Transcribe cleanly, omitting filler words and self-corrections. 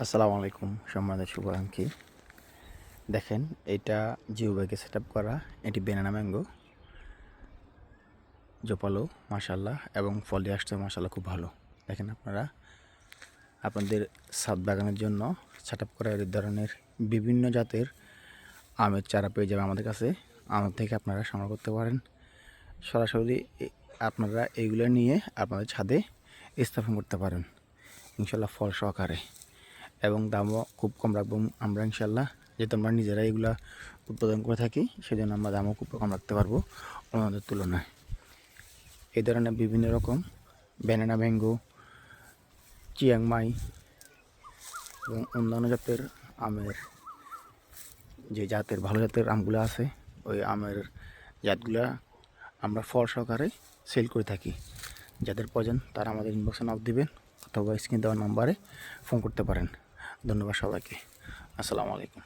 আসসালামু আলাইকুম সম্মানিত শুভাকাঙ্ক্ষী। দেখেন এটা জিও ব্যাগে সেট আপ করা, এটি বেনানা ম্যাঙ্গো জোপালো মাশাল্লাহ, এবং ফলে আসছে মাশাল্লাহ খুব ভালো। দেখেন আপনারা আপনাদের ছাদ বাগানের জন্য সেট আপ করা এই ধরনের বিভিন্ন জাতের আমের চারা পেয়ে যাবে আমাদের কাছে। আমার থেকে আপনারা সংগ্রহ করতে পারেন। সরাসরি আপনারা এইগুলো নিয়ে আপনাদের ছাদে স্থাপন করতে পারেন ইনশাল্লাহ ফল সহকারে, এবং দামও খুব কম রাখবো আমরা ইনশাল্লাহ। যেহেতু আমরা নিজেরা এগুলা উৎপাদন করে থাকি, সেজন্য আমরা দামও খুব কম রাখতে পারবো অন্যদের তুলনায়। এই ধরনের বিভিন্ন রকম ব্যানানা ম্যাঙ্গো, চিয়াংমাই এবং অন্যান্য জাতের আমের, যে জাতের ভালো জাতের আমগুলো আছে, ওই আমের জাতগুলা আমরা ফল সহকারে সেল করে থাকি। যাদের প্রয়োজন তারা আমাদের ইনবক্সে নক দিবেন অথবা স্ক্রিনে দেওয়া নম্বরে ফোন করতে পারেন। ধন্যবাদ সবাইকে। আসসালামু আলাইকুম।